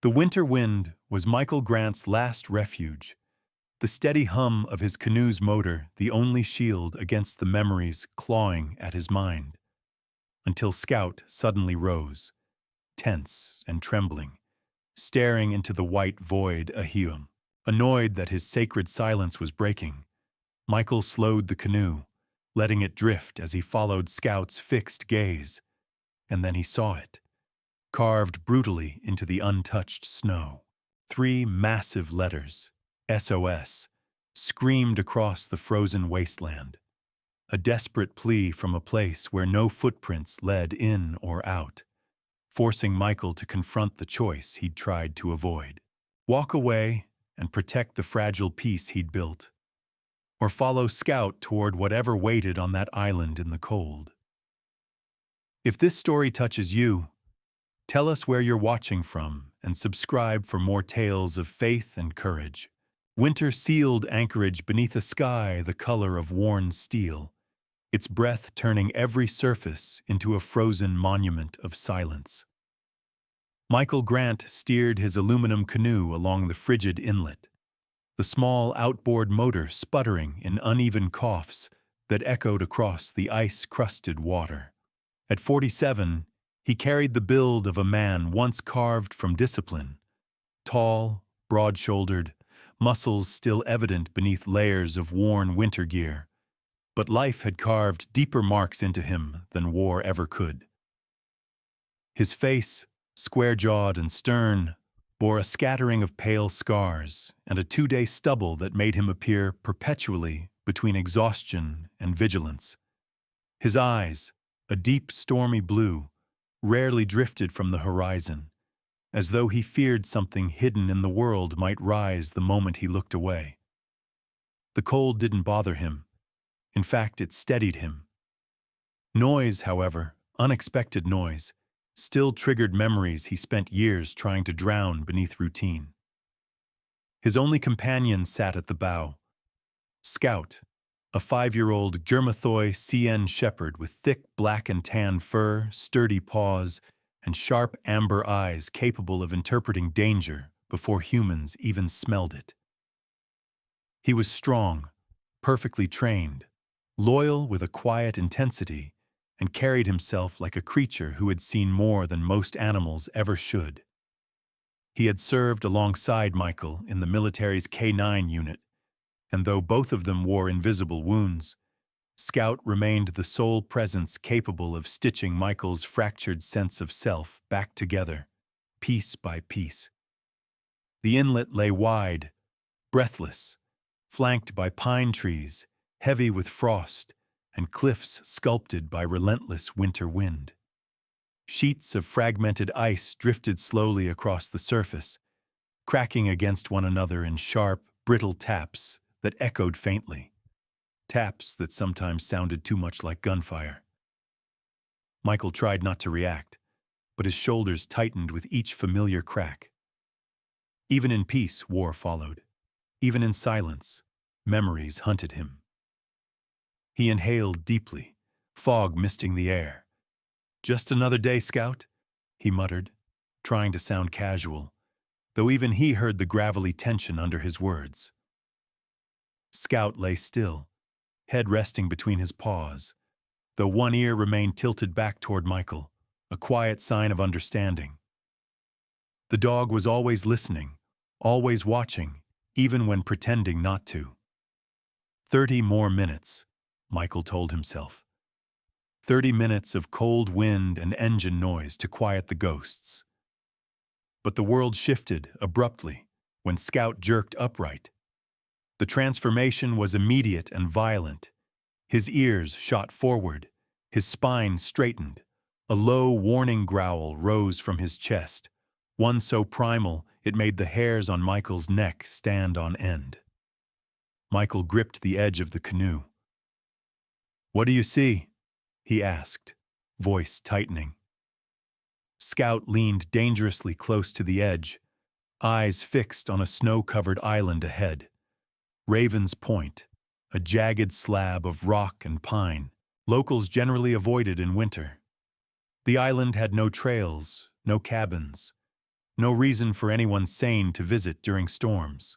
The winter wind was Michael Grant's last refuge, the steady hum of his canoe's motor the only shield against the memories clawing at his mind, until Scout suddenly rose, tense and trembling, staring into the white void ahead. Annoyed that his sacred silence was breaking, Michael slowed the canoe, letting it drift as he followed Scout's fixed gaze, and then he saw it, carved brutally into the untouched snow. 3 massive letters, SOS, screamed across the frozen wasteland, a desperate plea from a place where no footprints led in or out, forcing Michael to confront the choice he'd tried to avoid. Walk away and protect the fragile peace he'd built, or follow Scout toward whatever waited on that island in the cold. If this story touches you, tell us where you're watching from and subscribe for more tales of faith and courage. Winter sealed anchorage beneath a sky the color of worn steel, its breath turning every surface into a frozen monument of silence. Michael Grant steered his aluminum canoe along the frigid inlet, the small outboard motor sputtering in uneven coughs that echoed across the ice-crusted water. At 47, he carried the build of a man once carved from discipline, tall, broad-shouldered, muscles still evident beneath layers of worn winter gear. But life had carved deeper marks into him than war ever could. His face, square-jawed and stern, bore a scattering of pale scars and a 2-day stubble that made him appear perpetually between exhaustion and vigilance. His eyes, a deep, stormy blue, rarely drifted from the horizon, as though he feared something hidden in the world might rise the moment he looked away. The cold didn't bother him. In fact, it steadied him. Noise, however, unexpected noise, still triggered memories he spent years trying to drown beneath routine. His only companion sat at the bow. Scout, a 5-year-old Germathoi CN shepherd with thick black and tan fur, sturdy paws, and sharp amber eyes capable of interpreting danger before humans even smelled it. He was strong, perfectly trained, loyal with a quiet intensity, and carried himself like a creature who had seen more than most animals ever should. He had served alongside Michael in the military's K-9 unit, and though both of them wore invisible wounds, Scout remained the sole presence capable of stitching Michael's fractured sense of self back together, piece by piece. The inlet lay wide, breathless, flanked by pine trees, heavy with frost, and cliffs sculpted by relentless winter wind. Sheets of fragmented ice drifted slowly across the surface, cracking against one another in sharp, brittle taps that echoed faintly, taps that sometimes sounded too much like gunfire. Michael tried not to react, but his shoulders tightened with each familiar crack. Even in peace, war followed. Even in silence, memories hunted him. He inhaled deeply, fog misting the air. "Just another day, Scout," he muttered, trying to sound casual, though even he heard the gravelly tension under his words. Scout lay still, head resting between his paws, though one ear remained tilted back toward Michael, a quiet sign of understanding. The dog was always listening, always watching, even when pretending not to. 30 more minutes, Michael told himself. 30 minutes of cold wind and engine noise to quiet the ghosts. But the world shifted abruptly when Scout jerked upright. The transformation was immediate and violent. His ears shot forward, his spine straightened. A low, warning growl rose from his chest, one so primal it made the hairs on Michael's neck stand on end. Michael gripped the edge of the canoe. "What do you see?" he asked, voice tightening. Scout leaned dangerously close to the edge, eyes fixed on a snow-covered island ahead. Raven's Point, a jagged slab of rock and pine, locals generally avoided in winter. The island had no trails, no cabins, No reason for anyone sane to visit during storms.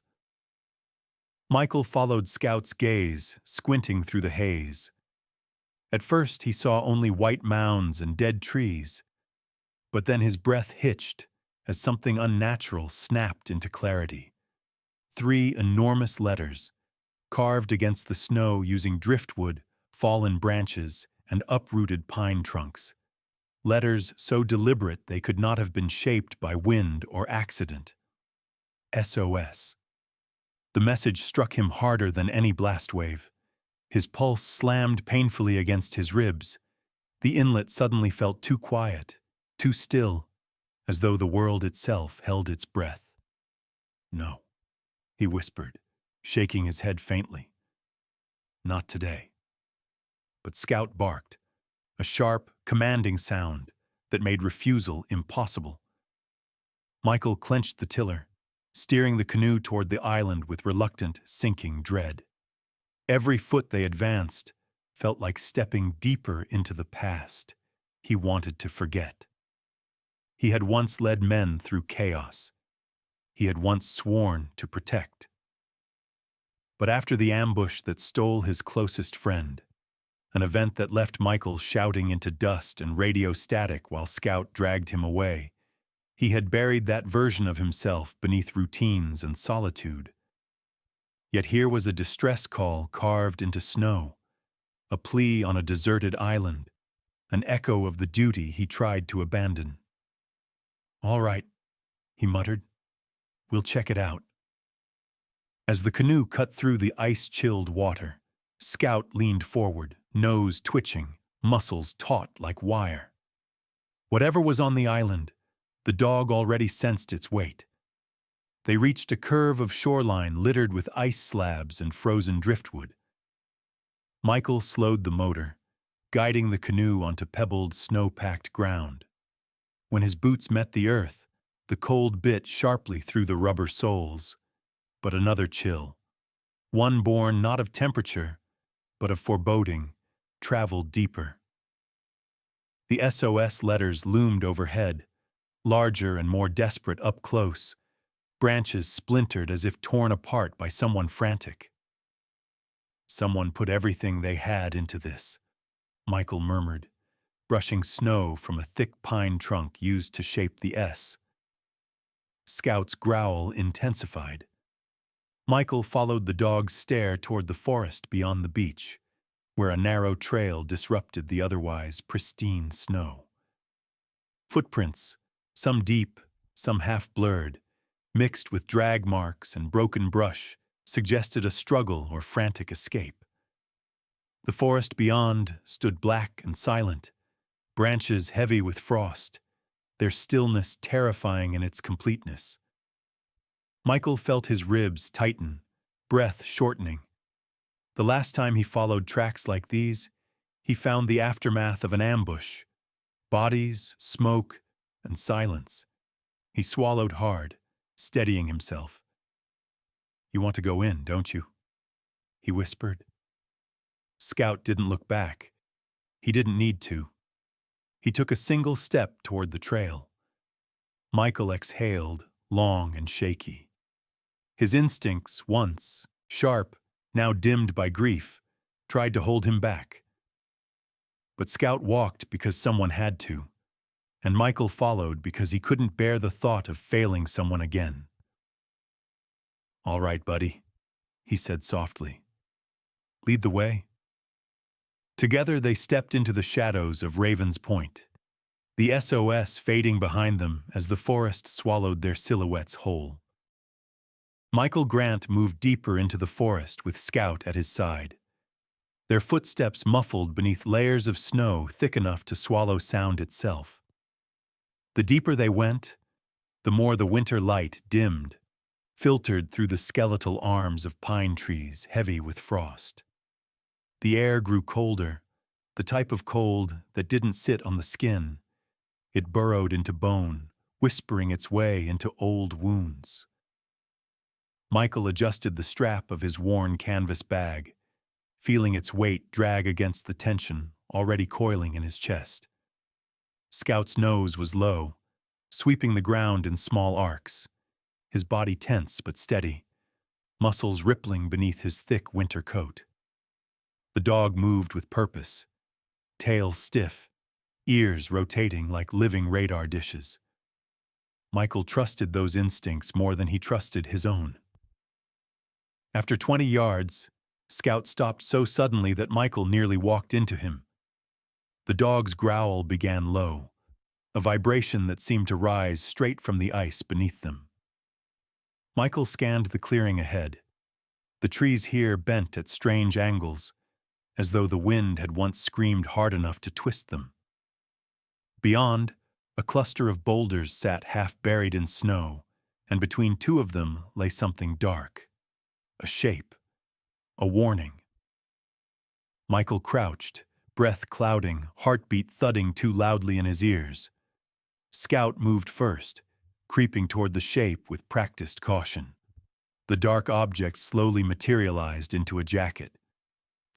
Michael followed Scout's gaze, squinting through the haze. At first he saw only white mounds and dead trees, but then his breath hitched as something unnatural snapped into clarity. 3 enormous letters, carved against the snow using driftwood, fallen branches, and uprooted pine trunks. Letters so deliberate they could not have been shaped by wind or accident. SOS. The message struck him harder than any blast wave. His pulse slammed painfully against his ribs. The inlet suddenly felt too quiet, too still, as though the world itself held its breath. "No," he whispered, shaking his head faintly. "Not today." But Scout barked, a sharp, commanding sound that made refusal impossible. Michael clenched the tiller, steering the canoe toward the island with reluctant, sinking dread. Every foot they advanced felt like stepping deeper into the past he wanted to forget. He had once led men through chaos. He had once sworn to protect. But after the ambush that stole his closest friend, an event that left Michael shouting into dust and radio static while Scout dragged him away, he had buried that version of himself beneath routines and solitude. Yet here was a distress call carved into snow, a plea on a deserted island, an echo of the duty he tried to abandon. "All right," he muttered. "We'll check it out." As the canoe cut through the ice-chilled water, Scout leaned forward, nose twitching, muscles taut like wire. Whatever was on the island, the dog already sensed its weight. They reached a curve of shoreline littered with ice slabs and frozen driftwood. Michael slowed the motor, guiding the canoe onto pebbled, snow-packed ground. When his boots met the earth, the cold bit sharply through the rubber soles. But another chill, one born not of temperature, but of foreboding, traveled deeper. The SOS letters loomed overhead, larger and more desperate up close, branches splintered as if torn apart by someone frantic. "Someone put everything they had into this," Michael murmured, brushing snow from a thick pine trunk used to shape the S. Scout's growl intensified. Michael followed the dog's stare toward the forest beyond the beach, where a narrow trail disrupted the otherwise pristine snow. Footprints, some deep, some half-blurred, mixed with drag marks and broken brush, suggested a struggle or frantic escape. The forest beyond stood black and silent, branches heavy with frost, their stillness terrifying in its completeness. Michael felt his ribs tighten, breath shortening. The last time he followed tracks like these, he found the aftermath of an ambush. Bodies, smoke, and silence. He swallowed hard, steadying himself. "You want to go in, don't you?" he whispered. Scout didn't look back. He didn't need to. He took a single step toward the trail. Michael exhaled, long and shaky. His instincts, once sharp, now dimmed by grief, tried to hold him back. But Scout walked because someone had to, and Michael followed because he couldn't bear the thought of failing someone again. "All right, buddy," he said softly. "Lead the way." Together they stepped into the shadows of Raven's Point, the SOS fading behind them as the forest swallowed their silhouettes whole. Michael Grant moved deeper into the forest with Scout at his side, their footsteps muffled beneath layers of snow thick enough to swallow sound itself. The deeper they went, the more the winter light dimmed, filtered through the skeletal arms of pine trees heavy with frost. The air grew colder, the type of cold that didn't sit on the skin. It burrowed into bone, whispering its way into old wounds. Michael adjusted the strap of his worn canvas bag, feeling its weight drag against the tension already coiling in his chest. Scout's nose was low, sweeping the ground in small arcs, his body tense but steady, muscles rippling beneath his thick winter coat. The dog moved with purpose, tail stiff, ears rotating like living radar dishes. Michael trusted those instincts more than he trusted his own. After 20 yards, Scout stopped so suddenly that Michael nearly walked into him. The dog's growl began low, a vibration that seemed to rise straight from the ice beneath them. Michael scanned the clearing ahead. The trees here bent at strange angles, as though the wind had once screamed hard enough to twist them. Beyond, a cluster of boulders sat half buried in snow, and between two of them lay something dark. A shape. A warning. Michael crouched, breath clouding, heartbeat thudding too loudly in his ears. Scout moved first, creeping toward the shape with practiced caution. The dark object slowly materialized into a jacket.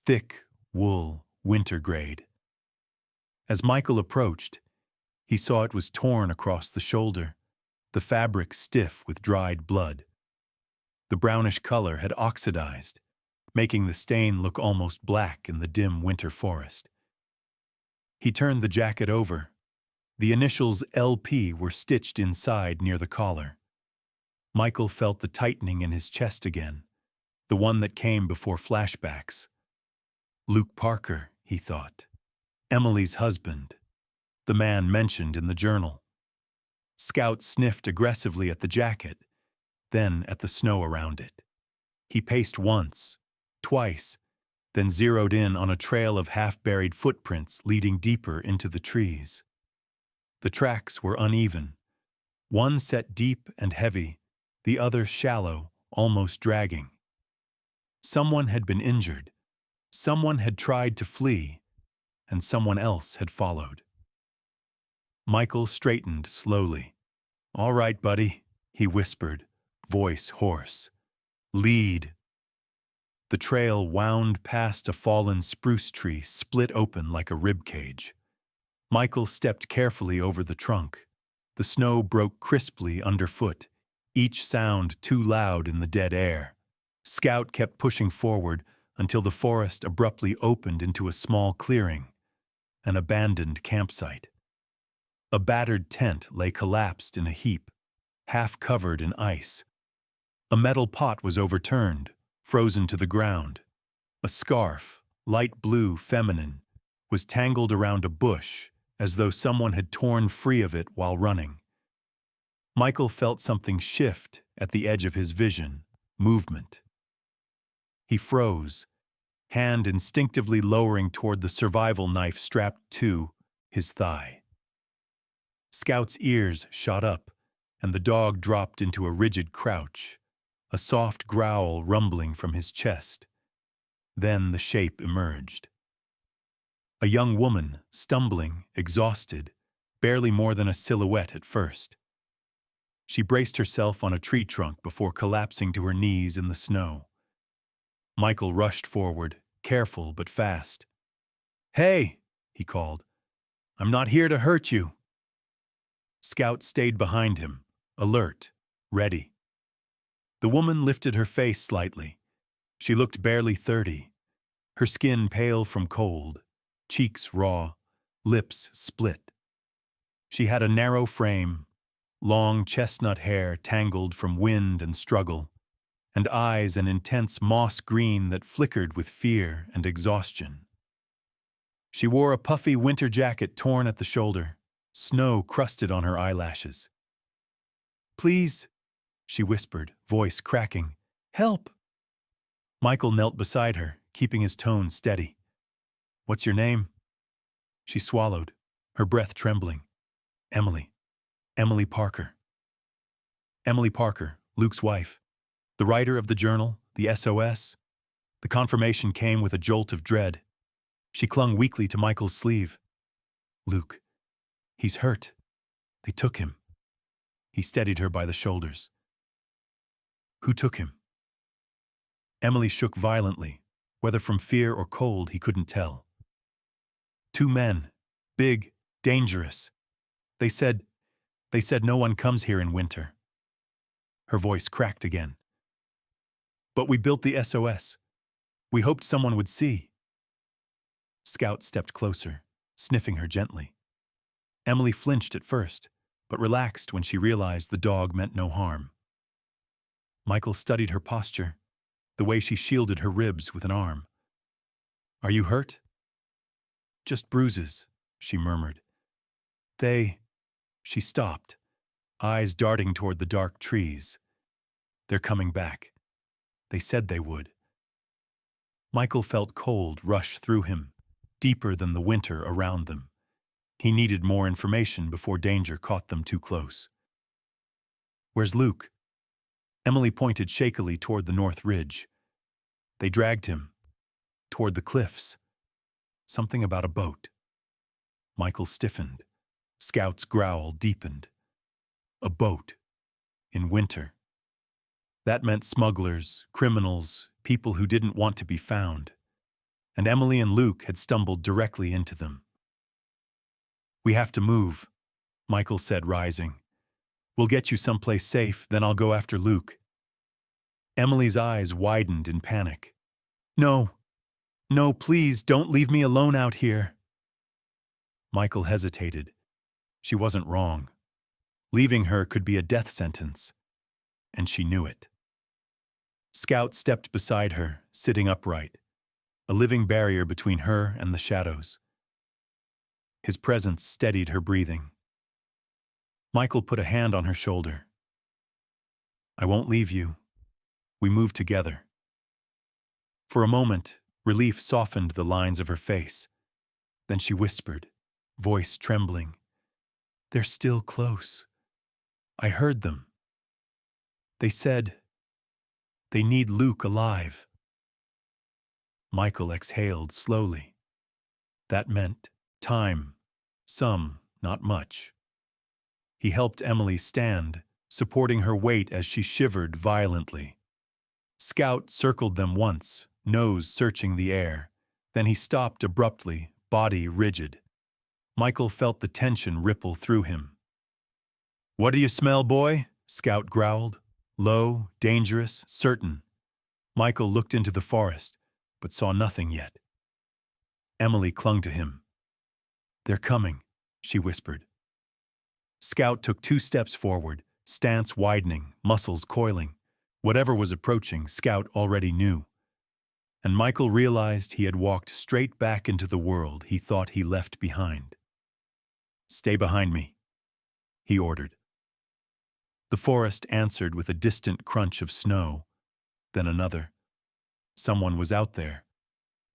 Thick, wool, winter grade. As Michael approached, he saw it was torn across the shoulder, the fabric stiff with dried blood. The brownish color had oxidized, making the stain look almost black in the dim winter forest. He turned the jacket over. The initials LP were stitched inside near the collar. Michael felt the tightening in his chest again, the one that came before flashbacks. Luke Parker, he thought. Emily's husband. The man mentioned in the journal. Scout sniffed aggressively at the jacket, then at the snow around it. He paced once, twice, then zeroed in on a trail of half-buried footprints leading deeper into the trees. The tracks were uneven, one set deep and heavy, the other shallow, almost dragging. Someone had been injured, someone had tried to flee, and someone else had followed. Michael straightened slowly. "All right, buddy," he whispered, voice hoarse. "Lead." The trail wound past a fallen spruce tree split open like a rib cage. Michael stepped carefully over the trunk. The snow broke crisply underfoot, each sound too loud in the dead air. Scout kept pushing forward until the forest abruptly opened into a small clearing, an abandoned campsite. A battered tent lay collapsed in a heap, half covered in ice. A metal pot was overturned, frozen to the ground. A scarf, light blue, feminine, was tangled around a bush as though someone had torn free of it while running. Michael felt something shift at the edge of his vision, movement. He froze, hand instinctively lowering toward the survival knife strapped to his thigh. Scout's ears shot up, and the dog dropped into a rigid crouch, a soft growl rumbling from his chest. Then the shape emerged. A young woman, stumbling, exhausted, barely more than a silhouette at first. She braced herself on a tree trunk before collapsing to her knees in the snow. Michael rushed forward, careful but fast. "Hey," he called. "I'm not here to hurt you." Scout stayed behind him, alert, ready. The woman lifted her face slightly. She looked barely 30, her skin pale from cold, cheeks raw, lips split. She had a narrow frame, long chestnut hair tangled from wind and struggle, and eyes an intense moss green that flickered with fear and exhaustion. She wore a puffy winter jacket torn at the shoulder, snow crusted on her eyelashes. "Please," she whispered, voice cracking. "Help!" Michael knelt beside her, keeping his tone steady. "What's your name?" She swallowed, her breath trembling. "Emily. Emily Parker." Emily Parker, Luke's wife. The writer of the journal, the SOS. The confirmation came with a jolt of dread. She clung weakly to Michael's sleeve. "Luke. He's hurt. They took him." He steadied her by the shoulders. "Who took him?" Emily shook violently, whether from fear or cold he couldn't tell. "Two men. Big, dangerous. They said They said no one comes here in winter. Her voice cracked again. But we built the SOS. We hoped someone would see. Scout stepped closer, sniffing her gently. Emily flinched at first, but relaxed when she realized the dog meant no harm. Michael studied her posture, the way she shielded her ribs with an arm. Are you hurt? Just bruises, she murmured. She stopped, eyes darting toward the dark trees. They're coming back. They said they would. Michael felt cold rush through him, deeper than the winter around them. He needed more information before danger caught them too close. Where's Luke? Emily pointed shakily toward the north ridge. They dragged him. Toward the cliffs. Something about a boat. Michael stiffened. Scout's growl deepened. A boat. In winter. That meant smugglers, criminals, people who didn't want to be found. And Emily and Luke had stumbled directly into them. We have to move, Michael said, rising. We'll get you someplace safe, then I'll go after Luke. Emily's eyes widened in panic. No, please, don't leave me alone out here. Michael hesitated. She wasn't wrong. Leaving her could be a death sentence, and she knew it. Scout stepped beside her, sitting upright, a living barrier between her and the shadows. His presence steadied her breathing. Michael put a hand on her shoulder. I won't leave you. We move together. For a moment, relief softened the lines of her face. Then she whispered, voice trembling. They're still close. I heard them. They said they need Luke alive. Michael exhaled slowly. That meant time. Some, not much. He helped Emily stand, supporting her weight as she shivered violently. Scout circled them once, nose searching the air. Then he stopped abruptly, body rigid. Michael felt the tension ripple through him. What do you smell, boy? Scout growled. Low, dangerous, certain. Michael looked into the forest, but saw nothing yet. Emily clung to him. They're coming, she whispered. Scout took 2 steps forward, stance widening, muscles coiling. Whatever was approaching, Scout already knew. And Michael realized he had walked straight back into the world he thought he left behind. Stay behind me, he ordered. The forest answered with a distant crunch of snow, then another. Someone was out there,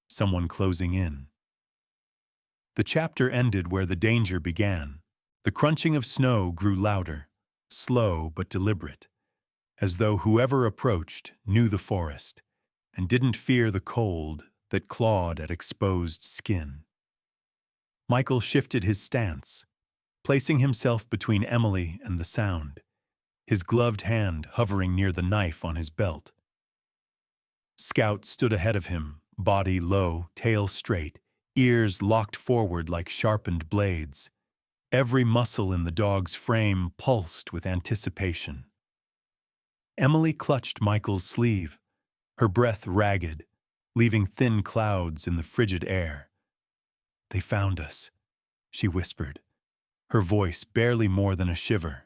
someone closing in. The chapter ended where the danger began. The crunching of snow grew louder, slow but deliberate, as though whoever approached knew the forest and didn't fear the cold that clawed at exposed skin. Michael shifted his stance, placing himself between Emily and the sound, his gloved hand hovering near the knife on his belt. Scout stood ahead of him, body low, tail straight, ears locked forward like sharpened blades. Every muscle in the dog's frame pulsed with anticipation. Emily clutched Michael's sleeve, her breath ragged, leaving thin clouds in the frigid air. They found us, she whispered, her voice barely more than a shiver.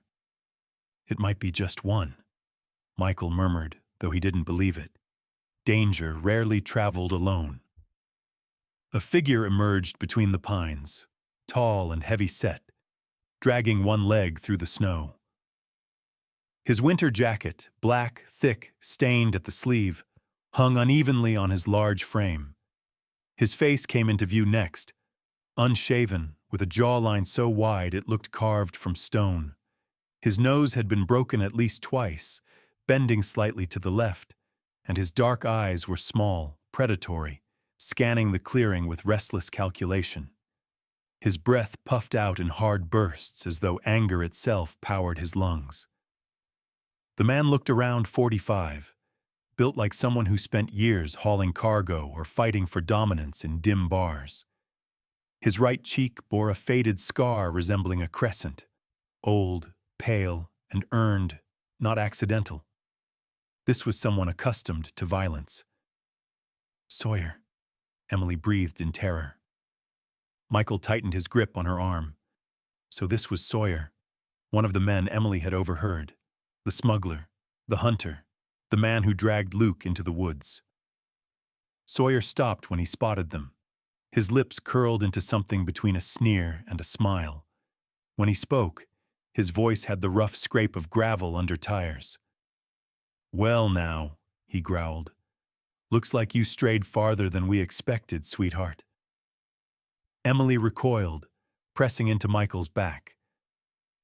It might be just one, Michael murmured, though he didn't believe it. Danger rarely traveled alone. A figure emerged between the pines, tall and heavy-set, dragging one leg through the snow. His winter jacket, black, thick, stained at the sleeve, hung unevenly on his large frame. His face came into view next, unshaven, with a jawline so wide it looked carved from stone. His nose had been broken at least twice, bending slightly to the left, and his dark eyes were small, predatory, scanning the clearing with restless calculation. His breath puffed out in hard bursts as though anger itself powered his lungs. The man looked around 45, built like someone who spent years hauling cargo or fighting for dominance in dim bars. His right cheek bore a faded scar resembling a crescent, old, pale, and earned, not accidental. This was someone accustomed to violence. Sawyer, Emily breathed in terror. Michael tightened his grip on her arm. So this was Sawyer, one of the men Emily had overheard, the smuggler, the hunter, the man who dragged Luke into the woods. Sawyer stopped when he spotted them. His lips curled into something between a sneer and a smile. When he spoke, his voice had the rough scrape of gravel under tires. "Well now," he growled. "Looks like you strayed farther than we expected, sweetheart." Emily recoiled, pressing into Michael's back.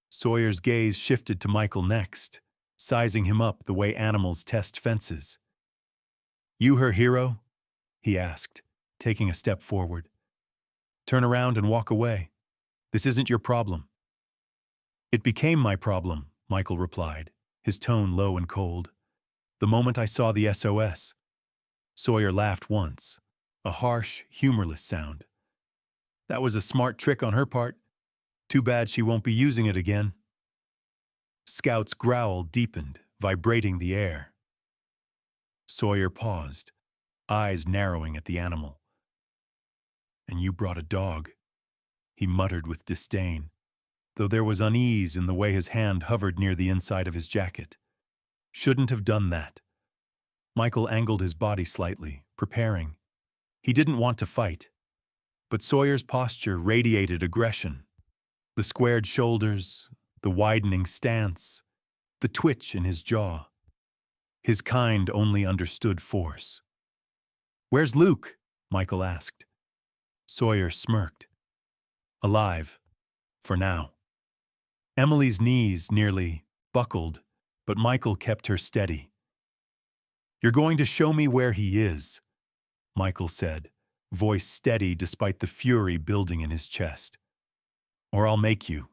Sawyer's gaze shifted to Michael next, sizing him up the way animals test fences. "You her hero?" he asked, taking a step forward. "Turn around and walk away. This isn't your problem." "It became my problem," Michael replied, his tone low and cold. "The moment I saw the SOS." Sawyer laughed once, a harsh, humorless sound. "That was a smart trick on her part. Too bad she won't be using it again." Scout's growl deepened, vibrating the air. Sawyer paused, eyes narrowing at the animal. "And you brought a dog," he muttered with disdain, though there was unease in the way his hand hovered near the inside of his jacket. "Shouldn't have done that." Michael angled his body slightly, preparing. He didn't want to fight, but Sawyer's posture radiated aggression. The squared shoulders, the widening stance, the twitch in his jaw. His kind only understood force. "Where's Luke?" Michael asked. Sawyer smirked. "Alive, for now." Emily's knees nearly buckled, but Michael kept her steady. "You're going to show me where he is," Michael said, voice steady despite the fury building in his chest. "Or I'll make you."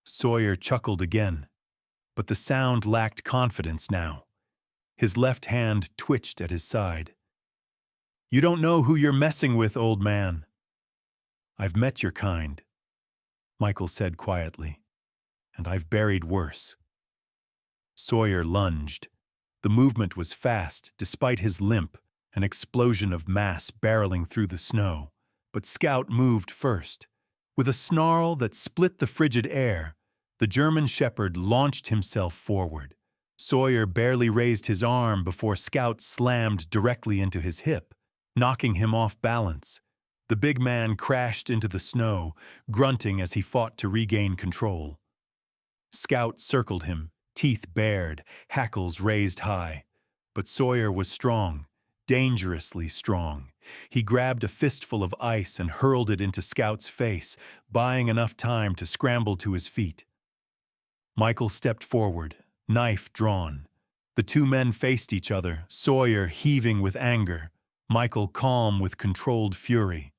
Sawyer chuckled again, but the sound lacked confidence now. His left hand twitched at his side. "You don't know who you're messing with, old man." "I've met your kind," Michael said quietly, "and I've buried worse." Sawyer lunged. The movement was fast, despite his limp, an explosion of mass barreling through the snow. But Scout moved first. With a snarl that split the frigid air, the German shepherd launched himself forward. Sawyer barely raised his arm before Scout slammed directly into his hip, knocking him off balance. The big man crashed into the snow, grunting as he fought to regain control. Scout circled him, teeth bared, hackles raised high. But Sawyer was strong, dangerously strong. He grabbed a fistful of ice and hurled it into Scout's face, buying enough time to scramble to his feet. Michael stepped forward, knife drawn. The two men faced each other, Sawyer heaving with anger, Michael calm with controlled fury.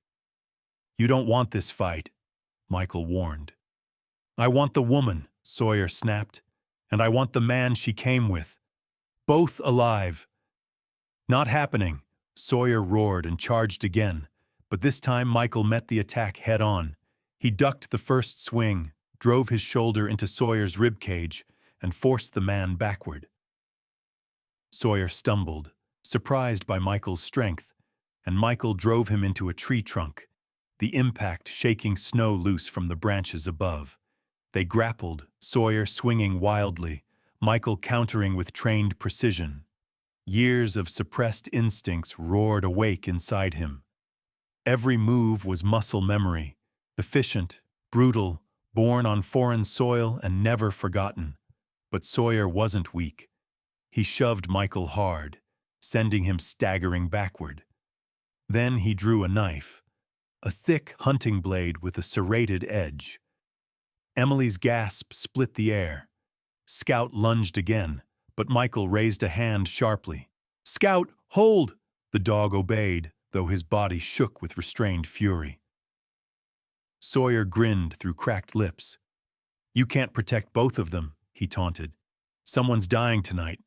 "You don't want this fight," Michael warned. "I want the woman," Sawyer snapped, "and I want the man she came with. Both alive." "Not happening," Sawyer roared and charged again, but this time Michael met the attack head-on. He ducked the first swing, drove his shoulder into Sawyer's ribcage, and forced the man backward. Sawyer stumbled, surprised by Michael's strength, and Michael drove him into a tree trunk, the impact shaking snow loose from the branches above. They grappled, Sawyer swinging wildly, Michael countering with trained precision. Years of suppressed instincts roared awake inside him. Every move was muscle memory, efficient, brutal, born on foreign soil and never forgotten. But Sawyer wasn't weak. He shoved Michael hard, sending him staggering backward. Then he drew a knife, a thick hunting blade with a serrated edge. Emily's gasp split the air. Scout lunged again, but Michael raised a hand sharply. "Scout, hold!" The dog obeyed, though his body shook with restrained fury. Sawyer grinned through cracked lips. "You can't protect both of them," he taunted. "Someone's dying tonight."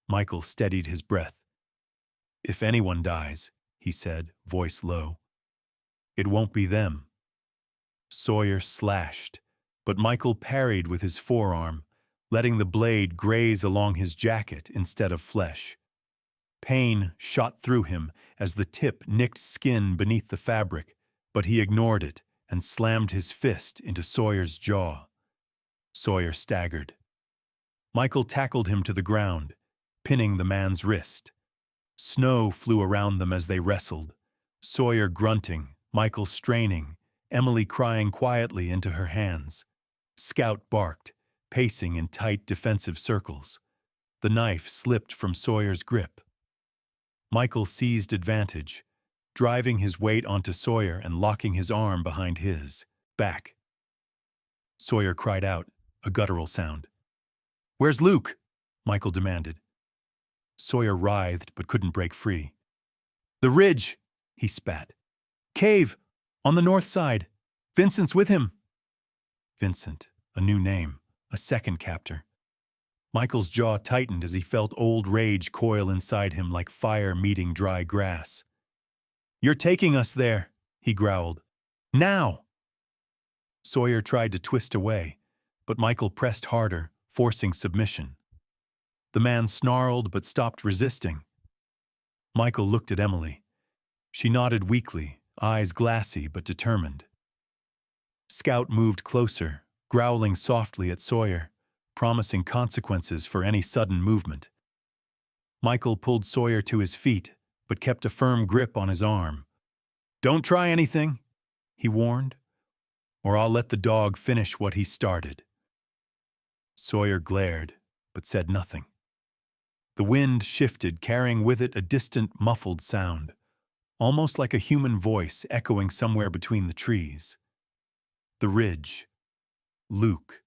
Michael steadied his breath. "If anyone dies," he said, voice low, "it won't be them." Sawyer slashed, but Michael parried with his forearm, letting the blade graze along his jacket instead of flesh. Pain shot through him as the tip nicked skin beneath the fabric, but he ignored it and slammed his fist into Sawyer's jaw. Sawyer staggered. Michael tackled him to the ground, pinning the man's wrist. Snow flew around them as they wrestled, Sawyer grunting, Michael straining, Emily crying quietly into her hands. Scout barked, pacing in tight defensive circles. The knife slipped from Sawyer's grip. Michael seized advantage, driving his weight onto Sawyer and locking his arm behind his back. Sawyer cried out, a guttural sound. "Where's Luke?" Michael demanded. Sawyer writhed but couldn't break free. "The ridge," he spat. "Cave, on the north side. Vincent's with him." Vincent, a new name, a second captor. Michael's jaw tightened as he felt old rage coil inside him like fire meeting dry grass. "You're taking us there," he growled. "Now!" Sawyer tried to twist away, but Michael pressed harder, forcing submission. The man snarled but stopped resisting. Michael looked at Emily. She nodded weakly, eyes glassy but determined. Scout moved closer, growling softly at Sawyer, promising consequences for any sudden movement. Michael pulled Sawyer to his feet, but kept a firm grip on his arm. "Don't try anything," he warned, "or I'll let the dog finish what he started." Sawyer glared, but said nothing. The wind shifted, carrying with it a distant, muffled sound, almost like a human voice echoing somewhere between the trees. The ridge. Luke.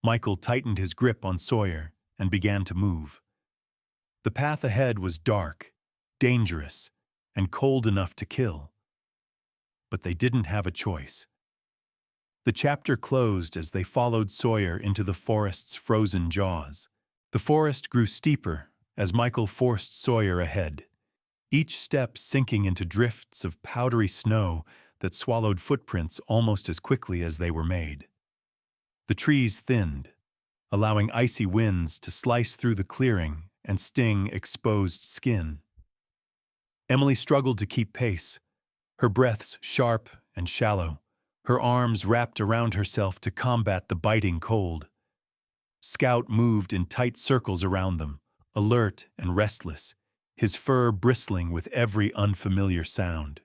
Michael tightened his grip on Sawyer and began to move. The path ahead was dark, dangerous, and cold enough to kill. But they didn't have a choice. The chapter closed as they followed Sawyer into the forest's frozen jaws. The forest grew steeper as Michael forced Sawyer ahead, each step sinking into drifts of powdery snow that swallowed footprints almost as quickly as they were made. The trees thinned, allowing icy winds to slice through the clearing and sting exposed skin. Emily struggled to keep pace, her breaths sharp and shallow, her arms wrapped around herself to combat the biting cold. Scout moved in tight circles around them, alert and restless, his fur bristling with every unfamiliar sound.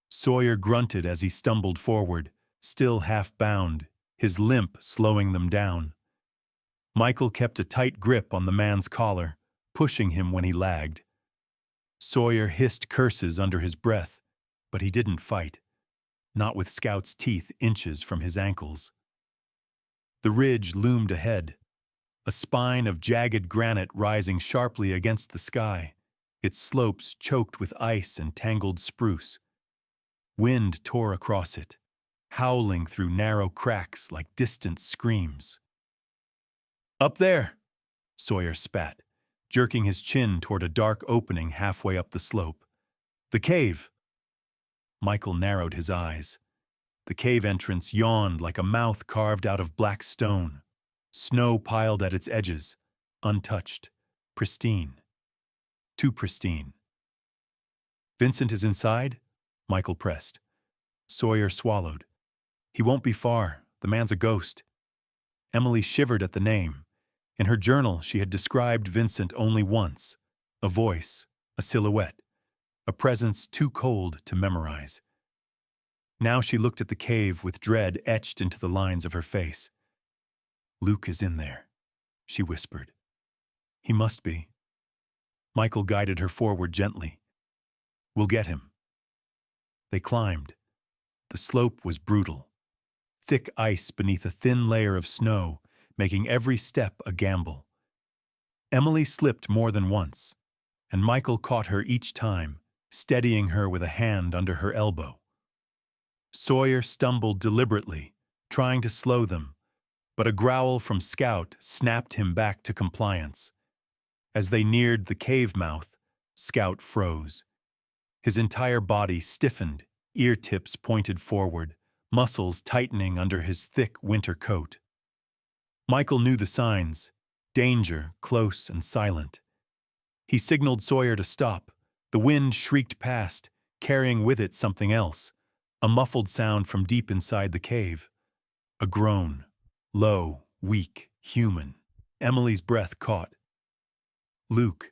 Sawyer grunted as he stumbled forward, still half-bound, his limp slowing them down. Michael kept a tight grip on the man's collar, pushing him when he lagged. Sawyer hissed curses under his breath, but he didn't fight, not with Scout's teeth inches from his ankles. The ridge loomed ahead, a spine of jagged granite rising sharply against the sky, its slopes choked with ice and tangled spruce. Wind tore across it, howling through narrow cracks like distant screams. "Up there!" Sawyer spat, jerking his chin toward a dark opening halfway up the slope. "The cave!" Michael narrowed his eyes. The cave entrance yawned like a mouth carved out of black stone. Snow piled at its edges, untouched, pristine. Too pristine. "Vincent is inside?" Michael pressed. Sawyer swallowed. "He won't be far. The man's a ghost." Emily shivered at the name. In her journal, she had described Vincent only once. A voice, a silhouette, a presence too cold to memorize. Now she looked at the cave with dread etched into the lines of her face. "Luke is in there," she whispered. "He must be." Michael guided her forward gently. "We'll get him." They climbed. The slope was brutal. Thick ice beneath a thin layer of snow, making every step a gamble. Emily slipped more than once, and Michael caught her each time, steadying her with a hand under her elbow. Sawyer stumbled deliberately, trying to slow them, but a growl from Scout snapped him back to compliance. As they neared the cave mouth, Scout froze. His entire body stiffened, ear tips pointed forward, muscles tightening under his thick winter coat. Michael knew the signs: danger, close and silent. He signaled Sawyer to stop. The wind shrieked past, carrying with it something else, a muffled sound from deep inside the cave. A groan, low, weak, human. Emily's breath caught. Luke.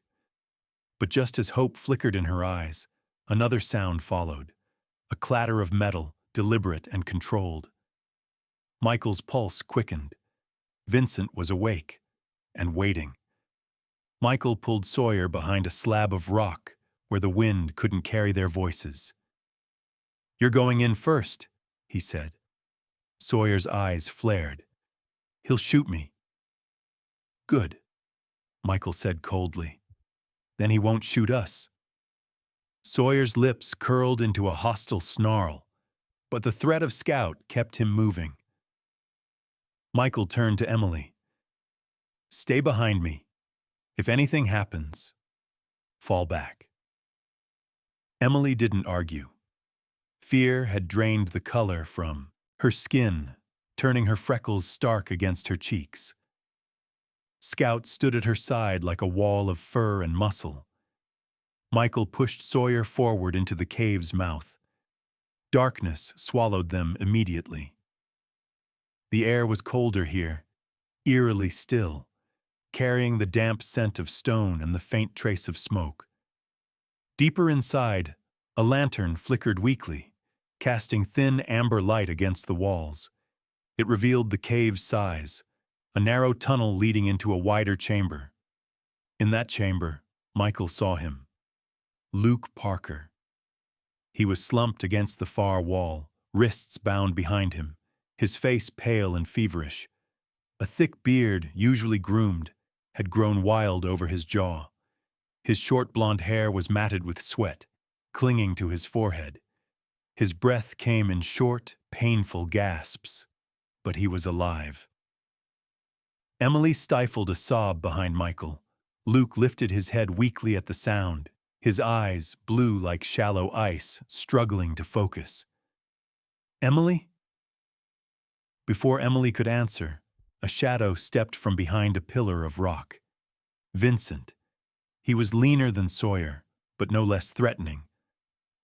But just as hope flickered in her eyes, another sound followed, a clatter of metal, deliberate and controlled. Michael's pulse quickened. Vincent was awake and waiting. Michael pulled Sawyer behind a slab of rock where the wind couldn't carry their voices. "You're going in first," he said. Sawyer's eyes flared. "He'll shoot me." "Good," Michael said coldly. "Then he won't shoot us." Sawyer's lips curled into a hostile snarl, but the threat of Scout kept him moving. Michael turned to Emily. "Stay behind me. If anything happens, fall back." Emily didn't argue. Fear had drained the color from her skin, turning her freckles stark against her cheeks. Scout stood at her side like a wall of fur and muscle. Michael pushed Sawyer forward into the cave's mouth. Darkness swallowed them immediately. The air was colder here, eerily still, carrying the damp scent of stone and the faint trace of smoke. Deeper inside, a lantern flickered weakly, casting thin amber light against the walls. It revealed the cave's size, a narrow tunnel leading into a wider chamber. In that chamber, Michael saw him. Luke Parker. He was slumped against the far wall, wrists bound behind him, his face pale and feverish. A thick beard, usually groomed, had grown wild over his jaw. His short blonde hair was matted with sweat, clinging to his forehead. His breath came in short, painful gasps, but he was alive. Emily stifled a sob behind Michael. Luke lifted his head weakly at the sound, his eyes, blue like shallow ice, struggling to focus. "Emily?" Before Emily could answer, a shadow stepped from behind a pillar of rock. Vincent. He was leaner than Sawyer, but no less threatening.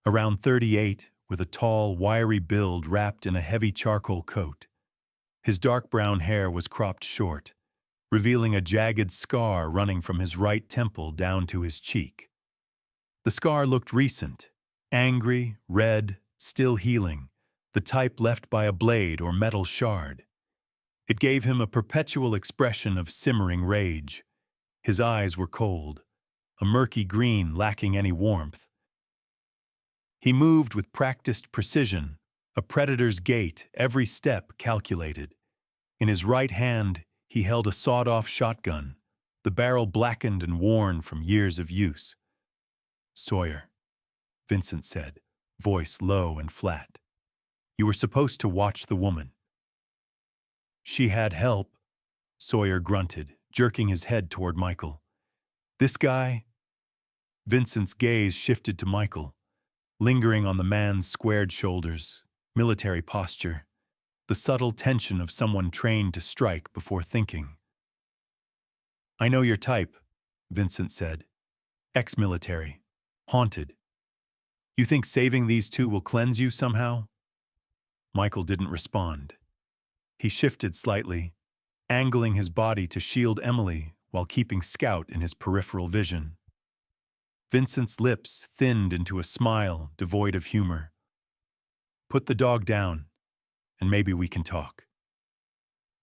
Around 38, with a tall, wiry build wrapped in a heavy charcoal coat. His dark brown hair was cropped short, revealing a jagged scar running from his right temple down to his cheek. The scar looked recent, angry, red, still healing, the type left by a blade or metal shard. It gave him a perpetual expression of simmering rage. His eyes were cold, a murky green lacking any warmth. He moved with practiced precision, a predator's gait, every step calculated. In his right hand, he held a sawed-off shotgun, the barrel blackened and worn from years of use. "Sawyer," Vincent said, voice low and flat. "You were supposed to watch the woman." "She had help," Sawyer grunted, jerking his head toward Michael. "This guy—" Vincent's gaze shifted to Michael, lingering on the man's squared shoulders, military posture, the subtle tension of someone trained to strike before thinking. "I know your type," Vincent said. "Ex-military. Haunted. You think saving these two will cleanse you somehow?" Michael didn't respond. He shifted slightly, angling his body to shield Emily while keeping Scout in his peripheral vision. Vincent's lips thinned into a smile devoid of humor. "Put the dog down, and maybe we can talk."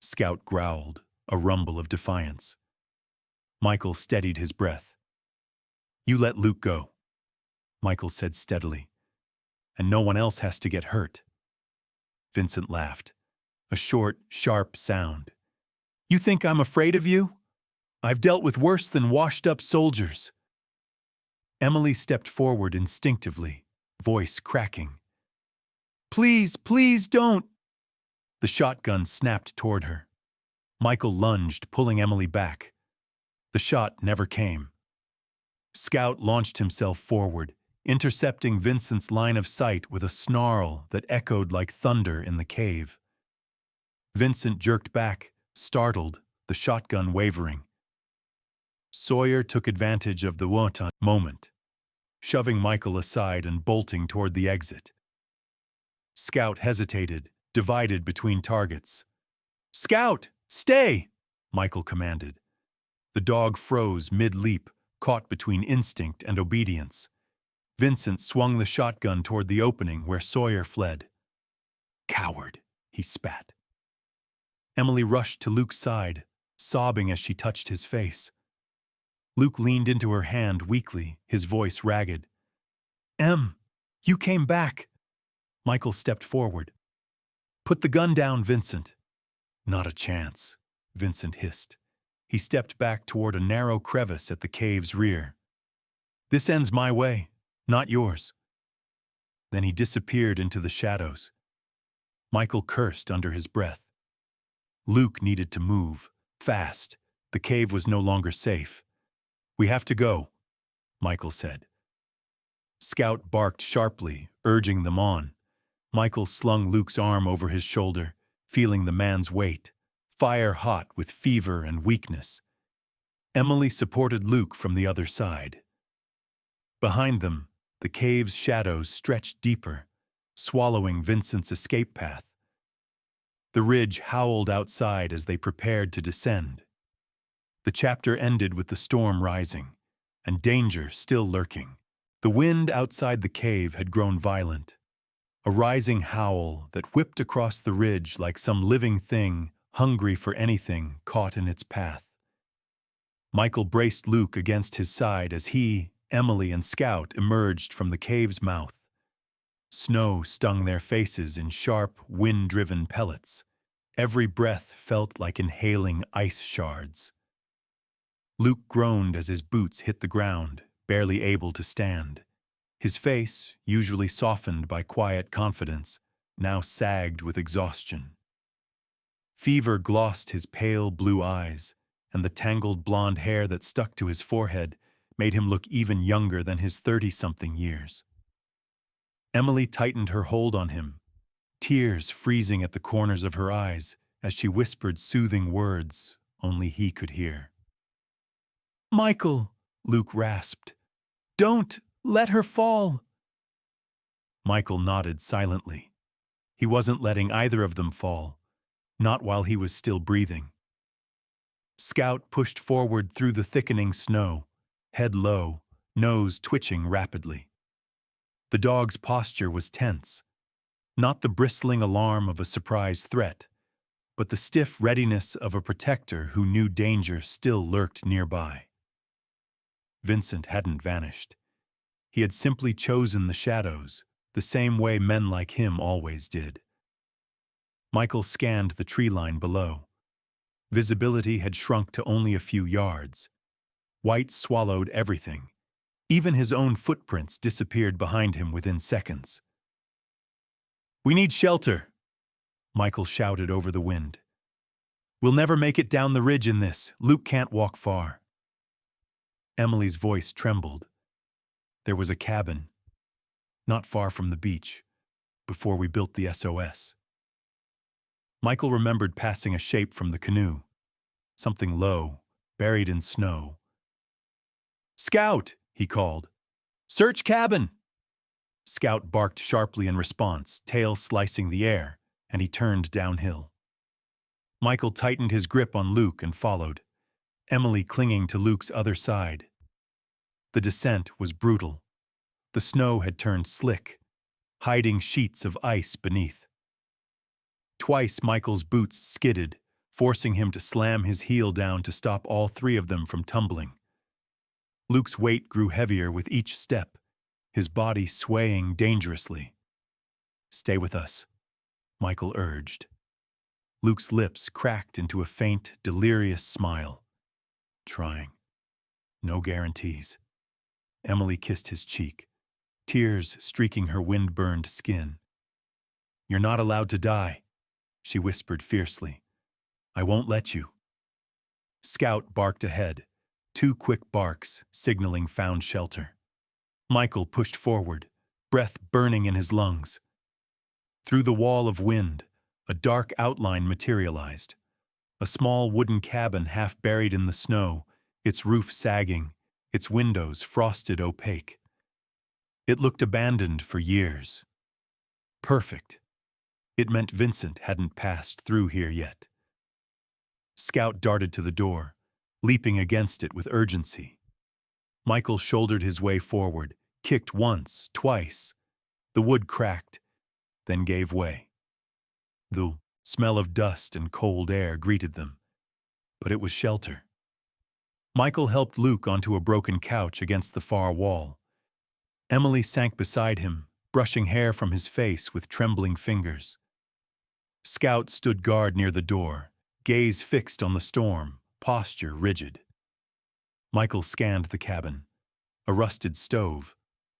Scout growled, a rumble of defiance. Michael steadied his breath. "You let Luke go," Michael said steadily, "and no one else has to get hurt." Vincent laughed, a short, sharp sound. "You think I'm afraid of you? I've dealt with worse than washed-up soldiers." Emily stepped forward instinctively, voice cracking. "Please, please don't!" The shotgun snapped toward her. Michael lunged, pulling Emily back. The shot never came. Scout launched himself forward, intercepting Vincent's line of sight with a snarl that echoed like thunder in the cave. Vincent jerked back, startled, the shotgun wavering. Sawyer took advantage of the moment, shoving Michael aside and bolting toward the exit. Scout hesitated, divided between targets. "Scout, stay!" Michael commanded. The dog froze mid-leap, caught between instinct and obedience. Vincent swung the shotgun toward the opening where Sawyer fled. "Coward," he spat. Emily rushed to Luke's side, sobbing as she touched his face. Luke leaned into her hand weakly, his voice ragged. "Em, you came back." Michael stepped forward. "Put the gun down, Vincent." "Not a chance," Vincent hissed. He stepped back toward a narrow crevice at the cave's rear. "This ends my way, not yours." Then he disappeared into the shadows. Michael cursed under his breath. Luke needed to move, fast. The cave was no longer safe. "We have to go," Michael said. Scout barked sharply, urging them on. Michael slung Luke's arm over his shoulder, feeling the man's weight, fire-hot with fever and weakness. Emily supported Luke from the other side. Behind them, the cave's shadows stretched deeper, swallowing Vincent's escape path. The ridge howled outside as they prepared to descend. The chapter ended with the storm rising, and danger still lurking. The wind outside the cave had grown violent, a rising howl that whipped across the ridge like some living thing hungry for anything caught in its path. Michael braced Luke against his side as he, Emily, and Scout emerged from the cave's mouth. Snow stung their faces in sharp, wind-driven pellets. Every breath felt like inhaling ice shards. Luke groaned as his boots hit the ground, barely able to stand. His face, usually softened by quiet confidence, now sagged with exhaustion. Fever glossed his pale blue eyes, and the tangled blonde hair that stuck to his forehead made him look even younger than his 30-something years. Emily tightened her hold on him, tears freezing at the corners of her eyes as she whispered soothing words only he could hear. "Michael," Luke rasped, "don't let her fall." Michael nodded silently. He wasn't letting either of them fall, not while he was still breathing. Scout pushed forward through the thickening snow, head low, nose twitching rapidly. The dog's posture was tense, not the bristling alarm of a surprise threat, but the stiff readiness of a protector who knew danger still lurked nearby. Vincent hadn't vanished. He had simply chosen the shadows, the same way men like him always did. Michael scanned the tree line below. Visibility had shrunk to only a few yards. White swallowed everything. Even his own footprints disappeared behind him within seconds. "We need shelter," Michael shouted over the wind. "We'll never make it down the ridge in this. Luke can't walk far." Emily's voice trembled. There was a cabin, not far from the beach, before we built the SOS. Michael remembered passing a shape from the canoe, something low, buried in snow. "Scout!" he called. "Search cabin!" Scout barked sharply in response, tail slicing the air, and he turned downhill. Michael tightened his grip on Luke and followed, Emily clinging to Luke's other side. The descent was brutal. The snow had turned slick, hiding sheets of ice beneath. Twice Michael's boots skidded, forcing him to slam his heel down to stop all three of them from tumbling. Luke's weight grew heavier with each step, his body swaying dangerously. "Stay with us," Michael urged. Luke's lips cracked into a faint, delirious smile. "Trying. No guarantees." Emily kissed his cheek, tears streaking her wind-burned skin. "You're not allowed to die," she whispered fiercely. "I won't let you." Scout barked ahead, 2 quick barks signaling found shelter. Michael pushed forward, breath burning in his lungs. Through the wall of wind, a dark outline materialized. A small wooden cabin half buried in the snow, its roof sagging, its windows frosted opaque. It looked abandoned for years. Perfect. It meant Vincent hadn't passed through here yet. Scout darted to the door, leaping against it with urgency. Michael shouldered his way forward, kicked once, twice. The wood cracked, then gave way. The smell of dust and cold air greeted them, but it was shelter. Michael helped Luke onto a broken couch against the far wall. Emily sank beside him, brushing hair from his face with trembling fingers. Scout stood guard near the door, gaze fixed on the storm, posture rigid. Michael scanned the cabin. A rusted stove,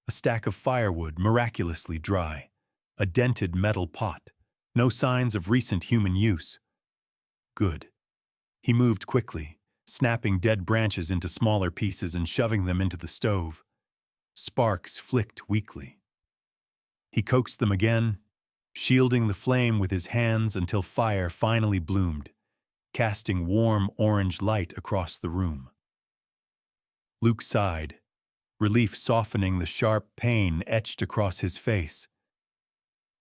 a stack of firewood miraculously dry, a dented metal pot, no signs of recent human use. Good. He moved quickly, snapping dead branches into smaller pieces and shoving them into the stove. Sparks flicked weakly. He coaxed them again, shielding the flame with his hands until fire finally bloomed, casting warm orange light across the room. Luke sighed, relief softening the sharp pain etched across his face.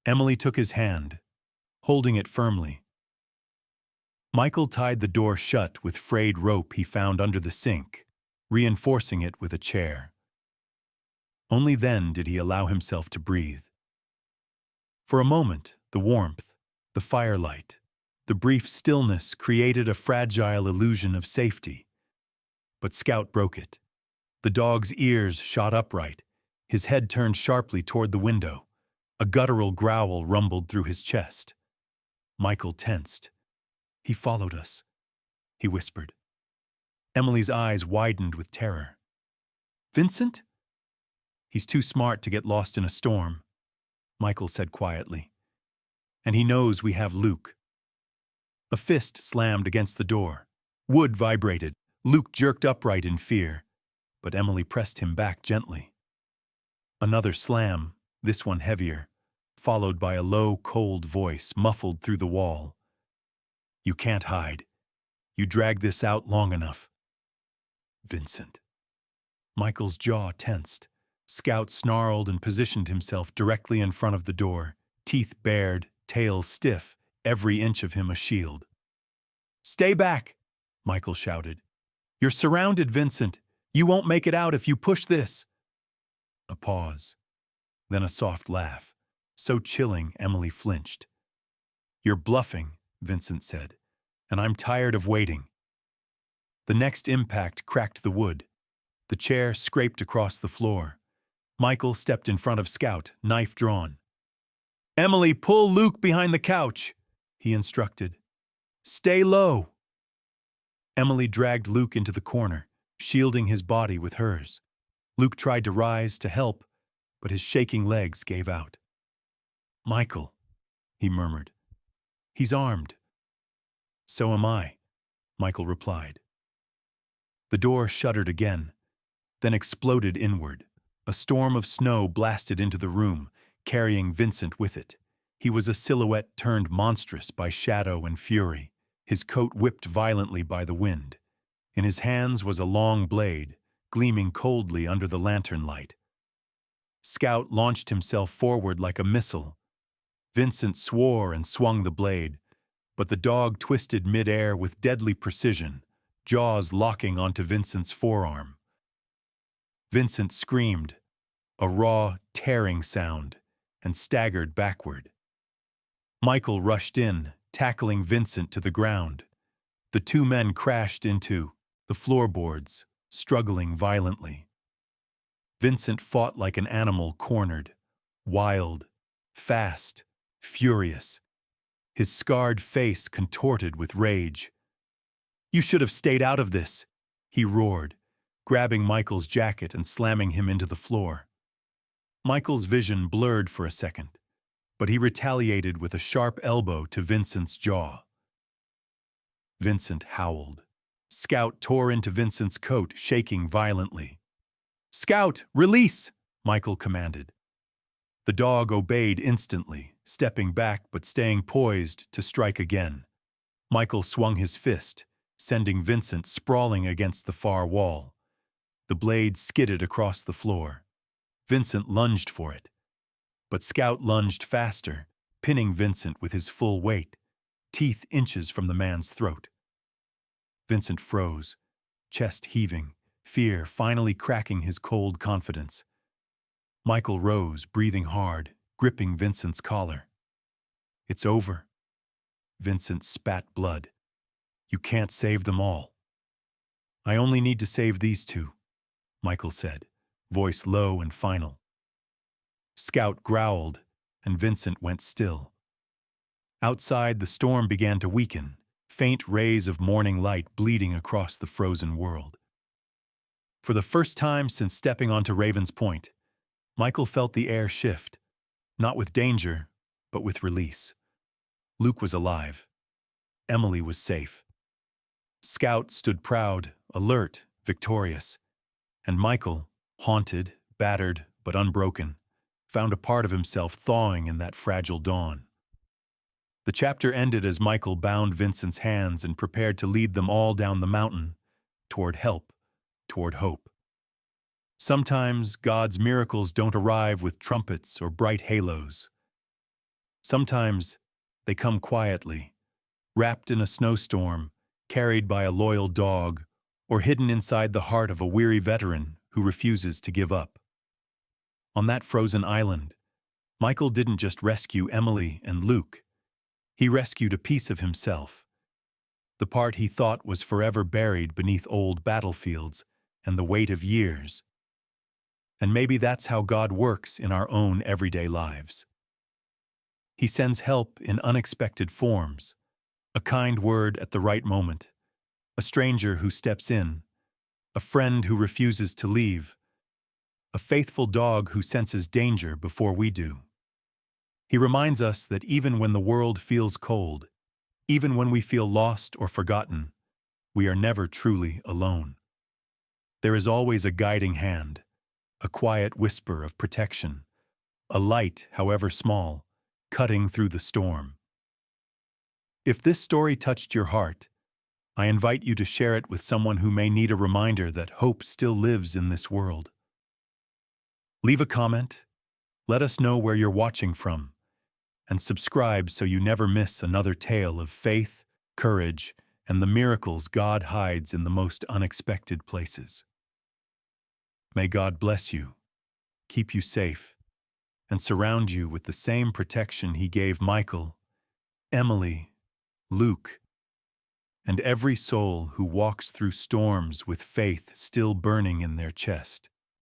Emily took his hand, holding it firmly. Michael tied the door shut with frayed rope he found under the sink, reinforcing it with a chair. Only then did he allow himself to breathe. For a moment, the warmth, the firelight, the brief stillness created a fragile illusion of safety. But Scout broke it. The dog's ears shot upright, his head turned sharply toward the window. A guttural growl rumbled through his chest. Michael tensed. "He followed us," he whispered. Emily's eyes widened with terror. "Vincent?" "He's too smart to get lost in a storm," Michael said quietly. "And he knows we have Luke." A fist slammed against the door. Wood vibrated. Luke jerked upright in fear, but Emily pressed him back gently. Another slam, this one heavier, followed by a low, cold voice muffled through the wall. "You can't hide. You dragged this out long enough." "Vincent." Michael's jaw tensed. Scout snarled and positioned himself directly in front of the door, teeth bared, tail stiff, every inch of him a shield. "Stay back," Michael shouted. "You're surrounded, Vincent. You won't make it out if you push this." A pause, then a soft laugh, so chilling Emily flinched. "You're bluffing," Vincent said, "and I'm tired of waiting." The next impact cracked the wood. The chair scraped across the floor. Michael stepped in front of Scout, knife drawn. "Emily, pull Luke behind the couch," he instructed. "Stay low." Emily dragged Luke into the corner, shielding his body with hers. Luke tried to rise to help, but his shaking legs gave out. "Michael," he murmured. "He's armed." "So am I," Michael replied. The door shuddered again, then exploded inward. A storm of snow blasted into the room, carrying Vincent with it. He was a silhouette turned monstrous by shadow and fury, his coat whipped violently by the wind. In his hands was a long blade, gleaming coldly under the lantern light. Scout launched himself forward like a missile. Vincent swore and swung the blade, but the dog twisted midair with deadly precision, jaws locking onto Vincent's forearm. Vincent screamed, a raw, tearing sound, and staggered backward. Michael rushed in, tackling Vincent to the ground. The two men crashed into the floorboards, struggling violently. Vincent fought like an animal cornered, wild, fast, furious, his scarred face contorted with rage. "You should have stayed out of this," he roared, grabbing Michael's jacket and slamming him into the floor. Michael's vision blurred for a second, but he retaliated with a sharp elbow to Vincent's jaw. Vincent howled. Scout tore into Vincent's coat, shaking violently. "Scout, release!" Michael commanded. The dog obeyed instantly, stepping back but staying poised to strike again. Michael swung his fist, sending Vincent sprawling against the far wall. The blade skidded across the floor. Vincent lunged for it. But Scout lunged faster, pinning Vincent with his full weight, teeth inches from the man's throat. Vincent froze, chest heaving, fear finally cracking his cold confidence. Michael rose, breathing hard, gripping Vincent's collar. "It's over." Vincent spat blood. "You can't save them all." "I only need to save these two," Michael said, voice low and final. Scout growled, and Vincent went still. Outside, the storm began to weaken, faint rays of morning light bleeding across the frozen world. For the first time since stepping onto Raven's Point, Michael felt the air shift, not with danger, but with release. Luke was alive. Emily was safe. Scout stood proud, alert, victorious. And Michael, haunted, battered, but unbroken, found a part of himself thawing in that fragile dawn. The chapter ended as Michael bound Vincent's hands and prepared to lead them all down the mountain, toward help, toward hope. Sometimes God's miracles don't arrive with trumpets or bright halos. Sometimes they come quietly, wrapped in a snowstorm, carried by a loyal dog, or hidden inside the heart of a weary veteran who refuses to give up. On that frozen island, Michael didn't just rescue Emily and Luke. He rescued a piece of himself, the part he thought was forever buried beneath old battlefields and the weight of years. And maybe that's how God works in our own everyday lives. He sends help in unexpected forms, a kind word at the right moment, a stranger who steps in, a friend who refuses to leave, a faithful dog who senses danger before we do. He reminds us that even when the world feels cold, even when we feel lost or forgotten, we are never truly alone. There is always a guiding hand, a quiet whisper of protection, a light, however small, cutting through the storm. If this story touched your heart, I invite you to share it with someone who may need a reminder that hope still lives in this world. Leave a comment, let us know where you're watching from, and subscribe so you never miss another tale of faith, courage, and the miracles God hides in the most unexpected places. May God bless you, keep you safe, and surround you with the same protection He gave Michael, Emily, Luke, and every soul who walks through storms with faith still burning in their chest.